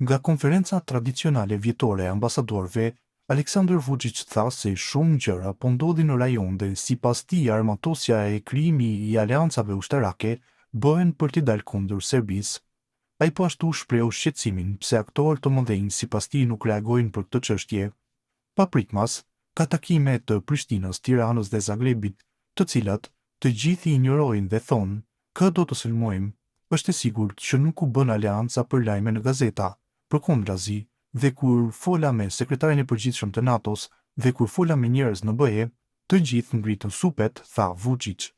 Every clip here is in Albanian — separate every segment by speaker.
Speaker 1: Nga konferenca tradicionale vjetore e ambasadorëve, Aleksandar Vučić tha se shumë gjëra po ndodhin në rajon dhe sipas tij armatosja e krijimi i aleancave ushtarake bëhen për t'i dalë kundër Serbisë. Ai po ashtu shprehu shqetësimin pse aktorë të mëdhenj sipas tij nuk reagojnë për këtë çështje. Papritmas, ka takime të Prishtinës, Tiranës dhe Zagrebit, të cilat të gjithë i injorojnë dhe thonë, kë do të sulmojmë, është e sigurt që nuk u bën aleanca për lajme në gazeta, përkundrazi, dhe kur fola me sekretarin e përgjithshëm të NATO-s dhe kur fola me njerëz në BE, të gjithë ngritën supet, tha Vučić.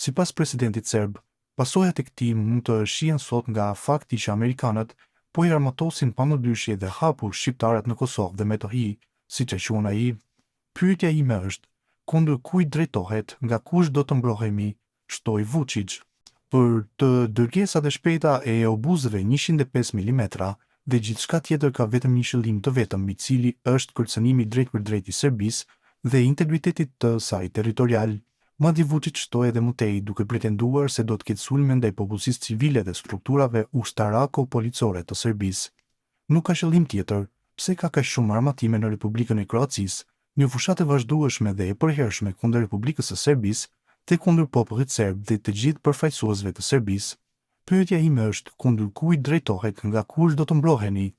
Speaker 1: Sipas presidentit serb, pasojat e këtij mund të shihen sot nga fakti që amerikanët po i armatosin pamundyshje dhe hapur shqiptarët në Kosovë dhe Metohi, siç e quajnë ai. Pyetja ime është, kundër kujt drejtohet, nga kush do të mbrohemi, shtoi Vučić. Për të dërgesat e shpejta e obuzëve 105 mm dhe gjithçka tjetër ka vetëm një qëllim të vetëm, i cili është kërcënimi drejt për drejt i Serbisë dhe integritetit të saj territorial. Madje Vučić shtoi edhe më tej duke pretenduar se do të ketë sulme ndaj popullsisë civile dhe strukturave ushtarako-policore të Serbisë. Nuk ka qëllim tjetër, pse ka kaq shumë armatime në Republikën e Kroacisë, një fushatë e vazhdueshme dhe e përhershme kundër Republikës së Serbisë dhe kundër popullit serb dhe të gjithë përfaqësuesve të Serbisë. Pyetja ime është, kundër kujt drejtohet, nga kush do të mbroheni?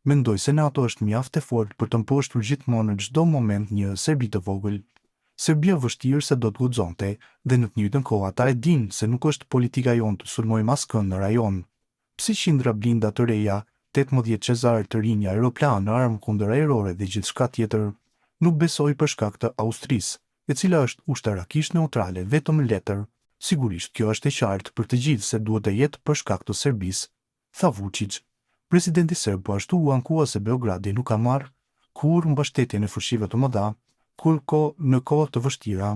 Speaker 1: Mendoj se NATO është mjaft e fortë për të mposhtur gjithmonë në çdo moment një Serbi të vogël. Serbia vështirë se do të guxonte, dhe në të njëjtën kohë ata e dinë se nuk është politika jonë të sulmojmë askënd në rajon. Pse qindra blinda të reja, 18 Cezar të rinj, aeroplan, armë kundër aerore dhe gjithçka tjetër, nuk besoj për shkak të Austrisë, e cila është ushtarakisht neutrale, vetëm letër. Sigurisht kjo është e qartë për të gjithë se duhet të jetë për shkak të Serbisë, tha Vučić. Presidenti serb po ashtu u ankua se Beogradi nuk ka marrë kur mbështetjen e fuqive të mëdha, në kohë të vështira.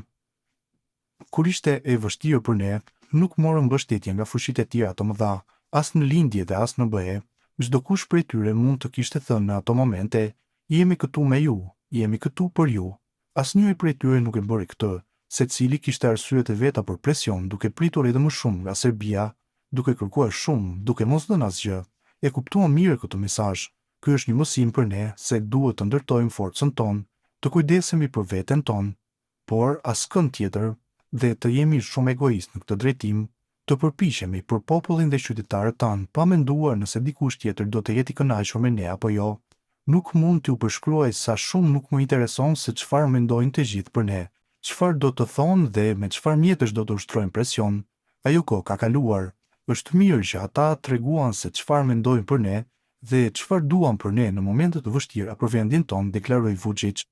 Speaker 1: Kur ishte e vështirë për ne, nuk morëm mbështetje nga fuqitë e tjera të mëdha, as në lindje dhe as në BE. Çdo kush prej tyre mund të kishte thënë në ato momente, jemi këtu me ju, jemi këtu për ju. Asnjëri prej tyre nuk e bëri këtë. Secili kishte arsyet e veta për presion, duke pritur edhe më shumë nga Serbia, duke kërkuar shumë, duke mos dhënë asgjë. E kuptuam mirë këtë mesazh. Ky është një mësim për ne se duhet të ndërtojmë forcën tonë, të kujdesemi për veten tonë, por askënd tjetër, dhe të jemi shumë egoist në këtë drejtim, të përpiqemi për popullin dhe qytetarët tanë, pa menduar nëse dikush tjetër do të jetë i kënaqur me ne apo jo. Nuk mund t'ju përshkruaj sa shumë nuk më intereson se çfarë mendojnë të gjithë për ne. Çfarë do të thonë dhe me çfarë mjetësh do të ushtrojnë presion. Ajo kohë ka kaluar. Është mirë që ata treguan se çfarë mendojnë për ne dhe çfarë duan për ne në momente të vështira për vendin tonë, deklaroi Vučić.